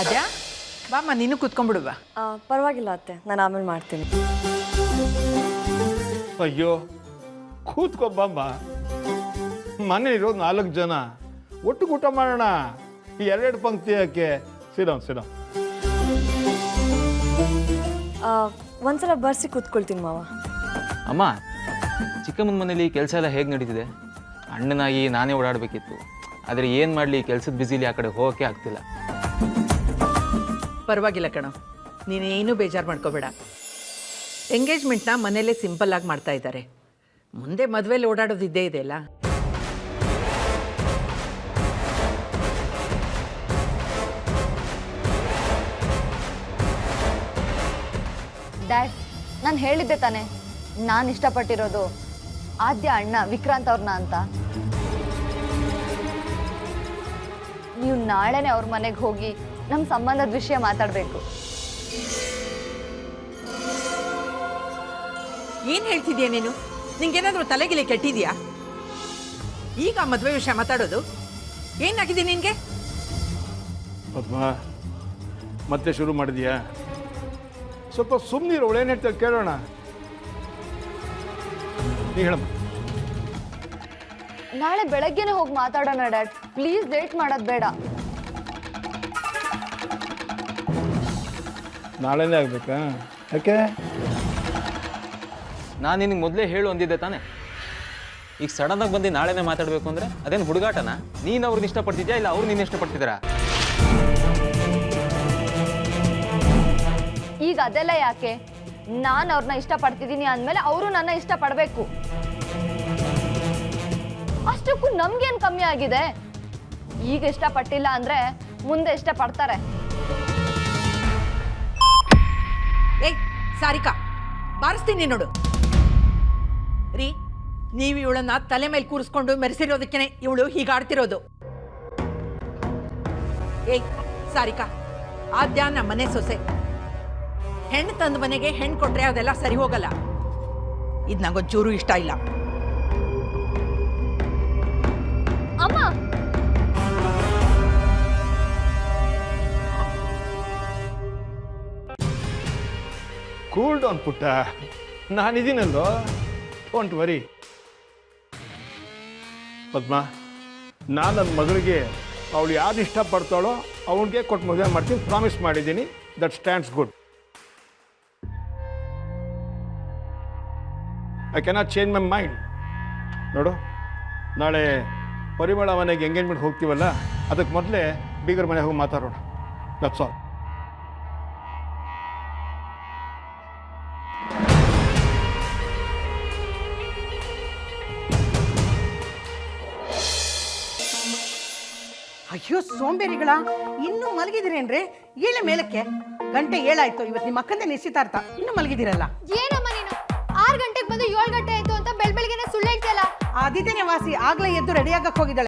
ಅದ್ಯಾ ಬಾಮ್ಮ ನೀನು ಕೂತ್ಕೊಂಡ್ಬಿಡುವ. ಪರವಾಗಿಲ್ಲ ಅತ್ತೆ, ನಾನು ಆಮೇಲೆ ಮಾಡ್ತೀನಿ. ಅಯ್ಯೋ ಕೂತ್ಕೊಬ್ಬಮ್ಮ, ಮನೆ ಇರೋದು 4 ಜನ, ಒಟ್ಟಿಗೆ ಊಟ ಮಾಡೋಣ. ಈ 2 ಪಂಕ್ತಿ ಯಾಕೆ? ಸಿಡೋನ್ ಒಂದ್ಸಲ ಬರ್ಸಿ ಕೂತ್ಕೊಳ್ತೀನಿ ಮಾವ. ಅಮ್ಮ, ಚಿಕ್ಕಮ್ಮನ ಮನೇಲಿ ಕೆಲಸ ಎಲ್ಲ ಹೇಗೆ ನಡೀತಿದೆ? ಅಣ್ಣನಾಗಿ ನಾನೇ ಓಡಾಡಬೇಕಿತ್ತು, ಆದರೆ ಏನು ಮಾಡಲಿ, ಕೆಲಸದ ಬ್ಯುಸಿಲಿ ಆ ಕಡೆ ಹೋಗೋಕ್ಕೆ ಆಗ್ತಿಲ್ಲ. ಪರವಾಗಿಲ್ಲ ಕಣೋ, ನೀನೇನು ಬೇಜಾರು ಮಾಡ್ಕೋಬೇಡ. ಎಂಗೇಜ್ಮೆಂಟ್ನ ಮನೇಲೇ ಸಿಂಪಲ್ಲಾಗಿ ಮಾಡ್ತಾ ಇದ್ದಾರೆ. ಮುಂದೆ ಮದುವೆಲಿ ಓಡಾಡೋದು ಇದ್ದೇ ಇದೆಯಲ್ಲ. ಡ್ಯಾಡ್, ನಾನು ಹೇಳಿದ್ದೆ ತಾನೆ, ನಾನು ಇಷ್ಟಪಟ್ಟಿರೋದು ಆದ್ಯ ಅಣ್ಣ ವಿಕ್ರಾಂತ್ ಅವ್ರನ್ನ ಅಂತ. ನೀವು ನಾಳೆನೇ ಅವ್ರ ಮನೆಗೆ ಹೋಗಿ ನಮ್ಮ ಸಂಬಂಧದ ವಿಷಯ ಮಾತಾಡಬೇಕು. ಏನು ಹೇಳ್ತಿದ್ಯಾ ನೀನು? ನಿಂಗೇನಾದರೂ ತಲೆಗಿಲೆ ಕೆಟ್ಟಿದ್ಯಾ? ಈಗ ಮದುವೆ ವಿಷಯ ಮಾತಾಡೋದು ಏನಾಗಿದೆ ನಿನಗೆ? ಪದ್ಮ, ಮತ್ತೆ ಶುರು ಮಾಡಿದ್ಯಾ? ಸ್ವಲ್ಪ ಸುಮ್ಮನಿರು, ಒಳೇನು ಹೇಳ್ತಾರೆ ಕೇಳೋಣ. ನೀ ಹೇಳಮ್ಮ. ನಾಳೆ ಬೆಳಗ್ಗೆನೆ ಹೋಗಿ ಮಾತಾಡೋಣ ಡ್ಯಾಡ್, ಪ್ಲೀಸ್ ಲೇಟ್ ಮಾಡೋದು ಬೇಡ. ನಾಳೆನೇ ಆಗ್ಬೇಕಾ? ಯಾಕೆ? ನಾನು ನಿನಗೆ ಮೊದಲೇ ಹೇಳು ಅಂದಿದ್ದೆ ತಾನೆ. ಈಗ ಸಡನ್ನಾಗಿ ಬಂದು ನಾಳೆನೇ ಮಾತಾಡಬೇಕು ಅಂದರೆ ಅದೇನು ಹುಡುಗಾಟನ? ನೀನು ಅವ್ರನ್ನ ಇಷ್ಟಪಡ್ತಿದ್ಯಾ ಇಲ್ಲ ಅವ್ರು ನೀನು ಇಷ್ಟಪಡ್ತಿದ್ದೀರಾ? ಈಗ ಅದೆಲ್ಲ ಯಾಕೆ? ನಾನು ಅವ್ರನ್ನ ಇಷ್ಟಪಡ್ತಿದ್ದೀನಿ ಅಂದಮೇಲೆ ಅವರು ನನ್ನ ಇಷ್ಟಪಡಬೇಕು. ಅಷ್ಟಕ್ಕೂ ನಮ್ಗೇನು ಕಮ್ಮಿ ಆಗಿದೆ? ಈಗ ಇಷ್ಟಪಟ್ಟಿಲ್ಲ ಅಂದರೆ ಮುಂದೆ ಇಷ್ಟಪಡ್ತಾರೆ. ಏಯ್ ಸಾರಿಕಾ, ಬಾರಿಸ್ತೀನಿ ನೋಡು. ರೀ, ನೀವು ಇವಳನ್ನ ತಲೆ ಮೇಲೆ ಕೂರಿಸ್ಕೊಂಡು ಮೆರೆಸಿರೋದಕ್ಕೆ ಇವಳು ಹೀಗಾಡ್ತಿರೋದು. ಏಯ್ ಸಾರಿಕಾ, ಆದ್ಯ ನಮ್ಮ ಮನೆ ಸೊಸೆ. ಹೆಣ್ಣು ತಂದ ಮನೆಗೆ ಹೆಣ್ಣು ಕೊಟ್ರೆ ಅದೆಲ್ಲ ಸರಿ ಹೋಗಲ್ಲ. ಇದು ನಂಗೊಂಚೂರು ಇಷ್ಟ ಇಲ್ಲ. ಅಮ್ಮ, ಕೂಲ್ ಡೌನ್ ಪುಟ್ಟ, ನಾನಿದ್ದೀನಲ್ಲೋ, ಡೋಂಟ್ ವರಿ. ಪದ್ಮ, ನಾನು ನನ್ನ ಮಗಳಿಗೆ ಅವಳು ಯಾರು ಇಷ್ಟಪಡ್ತಾಳೋ ಅವನಿಗೆ ಕೊಟ್ಟು ಮದುವೆ ಮಾಡ್ತೀನಿ, ಪ್ರಾಮಿಸ್ ಮಾಡಿದ್ದೀನಿ. That stands good. I cannot change my mind. ನೋಡು, ನಾಳೆ ಪರಿಮಳ ಮನೆಗೆ ಎಂಗೇಜ್ಮೆಂಟ್ ಹೋಗ್ತೀವಲ್ಲ, ಅದಕ್ಕೆ ಮೊದಲೇ ಬೀಗರ ಮನೆಗೆ ಹೋಗಿ ಮಾತಾಡೋಣ. That's all. ಅಯ್ಯೋ ಸೋಂಬೇರಿಗಳ, ಇನ್ನೂ ಮಲಗಿದಿರೇನ್ರಿ? ಏಳೆ ಮೇಲಕ್ಕೆ, ಗಂಟೆ 7 ಆಯ್ತು. ಇವತ್ತು ನಿಮ್ಮ ಅಕ್ಕಂದೆ ನಿಶ್ಚಿತಾರ್ಥ, ಇನ್ನೂ ಮಲಗಿದಿರಲ್ಲ. ಏನಮ್ಮ ನೀನು 6 ಗಂಟೆಗೆ ಬಂದು 7 ಗಂಟೆ ಆಯ್ತು ಅಂತ ಬೆಳಬೆಳಗ್ಗೆನೆ ಸುಳ್ಳು ಹೇಳ್ತಿಯಲ್ಲ. ಆದಿತ್ಯನೇ ವಾಸಿ ಆಗ್ಲೇ ಎದ್ದು ರೆಡಿ ಆಗಕ್ಕೆ ಹೋಗಿದ್ದಾಳೆ.